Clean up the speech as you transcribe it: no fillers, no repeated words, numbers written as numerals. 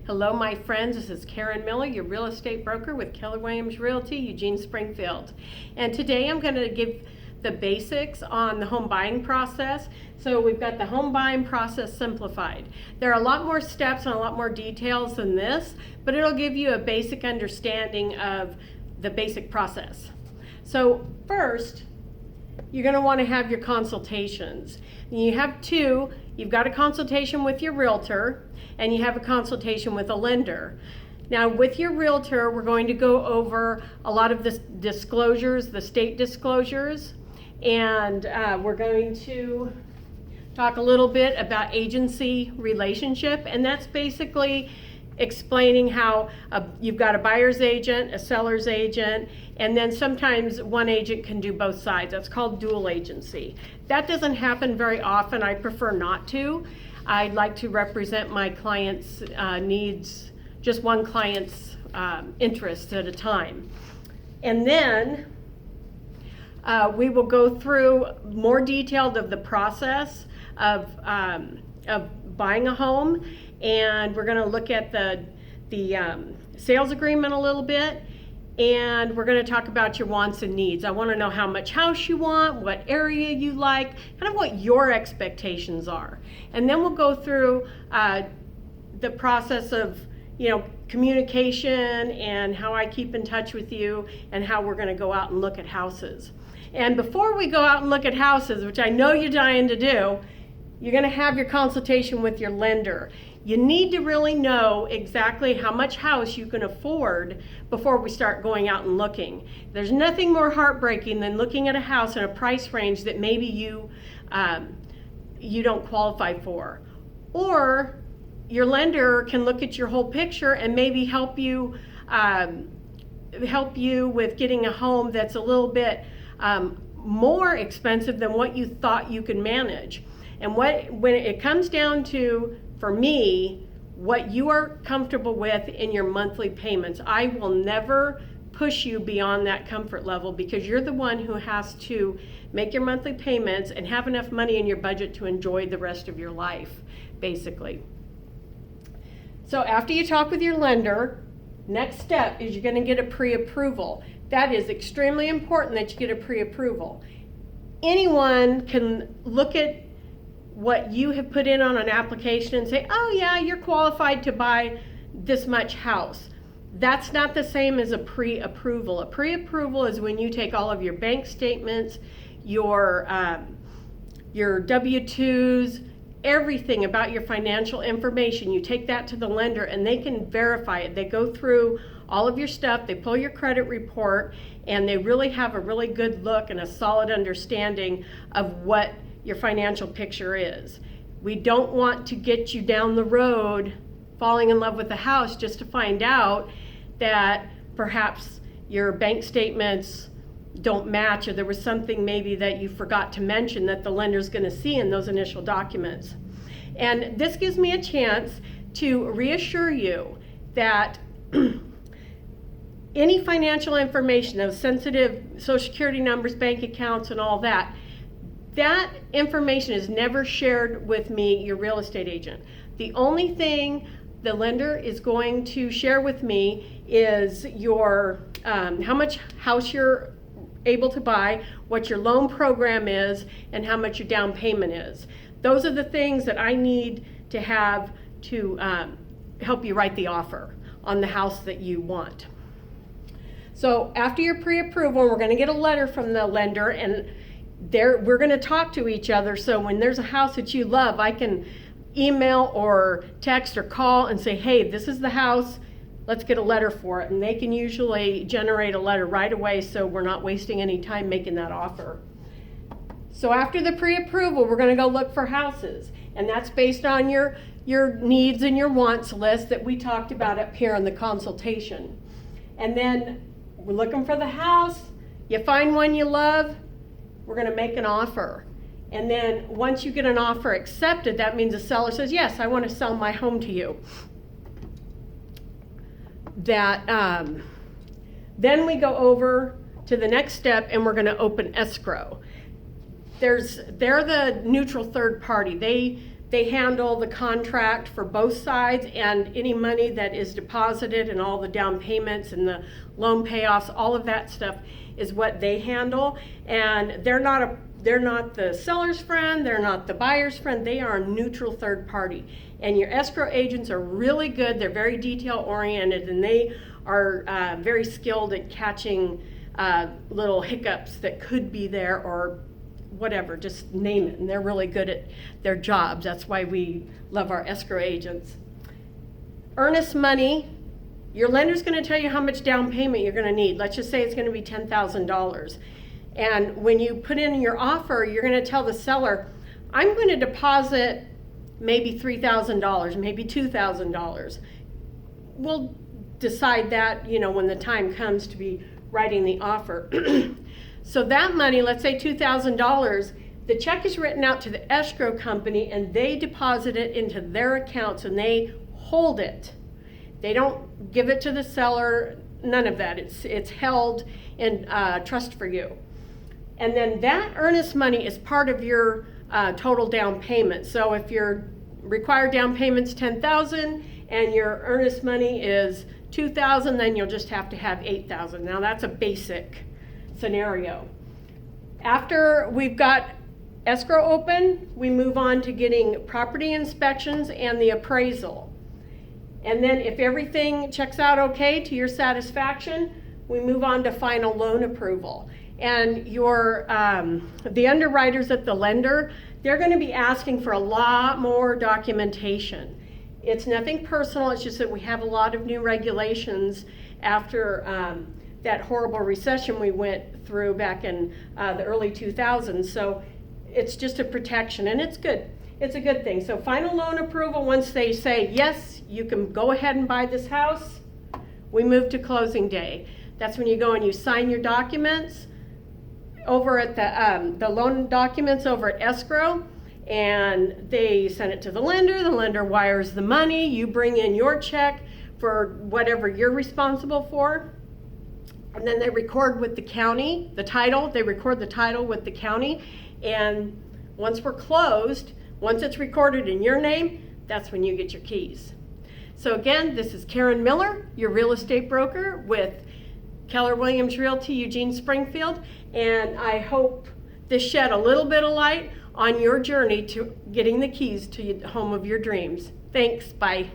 Hello, my friends. This is Karen Miller, your real estate broker with Keller Williams Realty, Eugene, Springfield. And today I'm going to give the basics on the home buying process. So we've got the home buying process simplified. There are a lot more steps and a lot more details than this, but it'll give you a basic understanding of the basic process. So first, you're going to want to have your consultations. And you have two. You've got a consultation with your realtor and you have a consultation with a lender. Now with your realtor, we're going to go over a lot of the disclosures, the state disclosures, and we're going to talk a little bit about agency relationship, and that's basically explaining how you've got a buyer's agent, a seller's agent, and then sometimes one agent can do both sides. That's called dual agency. That doesn't happen very often. I prefer not to. I'd like to represent my client's needs, just one client's interests at a time. And then we will go through more detailed of the process of buying a home, and we're going to look at the sales agreement a little bit, and we're going to talk about your wants and needs. I want to know how much house you want, what area you like, kind of what your expectations are. And then we'll go through the process of communication and how I keep in touch with you and how we're going to go out and look at houses. And before we go out and look at houses, which I know you're dying to do, you're going to have your consultation with your lender. You need to really know exactly how much house you can afford before we start going out and looking. There's nothing more heartbreaking than looking at a house in a price range that maybe you don't qualify for. Or your lender can look at your whole picture and maybe help you with getting a home that's a little bit more expensive than what you thought you could manage. And when it comes down to, for me, what you are comfortable with in your monthly payments, I will never push you beyond that comfort level, because you're the one who has to make your monthly payments and have enough money in your budget to enjoy the rest of your life, basically. So after you talk with your lender, next step is you're going to get a pre-approval. That is extremely important that you get a pre-approval. Anyone can look at what you have put in on an application and say, oh yeah, you're qualified to buy this much house. That's not the same as a pre-approval. A pre-approval is when you take all of your bank statements, your W-2s, everything about your financial information. You take that to the lender and they can verify it. They go through all of your stuff, they pull your credit report, and they really have a really good look and a solid understanding of what your financial picture is. We don't want to get you down the road falling in love with the house just to find out that perhaps your bank statements don't match, or there was something maybe that you forgot to mention that the lender's going to see in those initial documents. And this gives me a chance to reassure you that any financial information, those sensitive Social Security numbers, bank accounts, and all that, that information is never shared with me, your real estate agent. The only thing the lender is going to share with me is your how much house you're able to buy, what your loan program is, and how much your down payment is. Those are the things that I need to have to help you write the offer on the house that you want. So after your pre-approval, we're going to get a letter from the lender, and we're going to talk to each other. So when there's a house that you love, I can email or text or call and say, hey, this is the house, let's get a letter for it. And they can usually generate a letter right away, so we're not wasting any time making that offer. So after the pre-approval, we're going to go look for houses, and that's based on your needs and your wants list that we talked about up here in the consultation. And then we're looking for the house. You find one you love, we're going to make an offer. And then once you get an offer accepted, that means the seller says, yes, I want to sell my home to you. Then we go over to the next step, and we're going to open escrow. They're the neutral third party. They They handle the contract for both sides, and any money that is deposited and all the down payments and the loan payoffs, all of that stuff is what they handle. And they're not the seller's friend, they're not the buyer's friend, they are a neutral third party. And your escrow agents are really good, they're very detail oriented, and they are very skilled at catching little hiccups that could be there or whatever, just name it. And they're really good at their jobs. That's why we love our escrow agents. Earnest money, your lender's going to tell you how much down payment you're going to need. Let's just say it's going to be $10,000. And when you put in your offer, you're going to tell the seller, I'm going to deposit maybe $3,000, maybe $2,000. We'll decide that, when the time comes to be writing the offer. So that money, let's say $2,000, the check is written out to the escrow company and they deposit it into their accounts and they hold it. They don't give it to the seller, none of that. It's held in trust for you. And then that earnest money is part of your total down payment. So if your required down payment's $10,000 and your earnest money is $2,000, then you'll just have to have $8,000. Now that's a basic scenario. After we've got escrow open, we move on to getting property inspections and the appraisal. And then if everything checks out okay to your satisfaction, we move on to final loan approval. And your the underwriters at the lender, they're going to be asking for a lot more documentation. It's nothing personal, it's just that we have a lot of new regulations after that horrible recession we went through back in the early 2000s. So it's just a protection, and it's good. It's a good thing. So final loan approval, once they say, yes, you can go ahead and buy this house, we move to closing day. That's when you go and you sign your documents over at the loan documents over at escrow, and they send it to the lender wires the money, you bring in your check for whatever you're responsible for, and then they record with the county, they record the title with the county, and once we're closed, once it's recorded in your name, that's when you get your keys. So again, this is Karen Miller, your real estate broker with Keller Williams Realty, Eugene Springfield, and I hope this shed a little bit of light on your journey to getting the keys to the home of your dreams. Thanks, bye.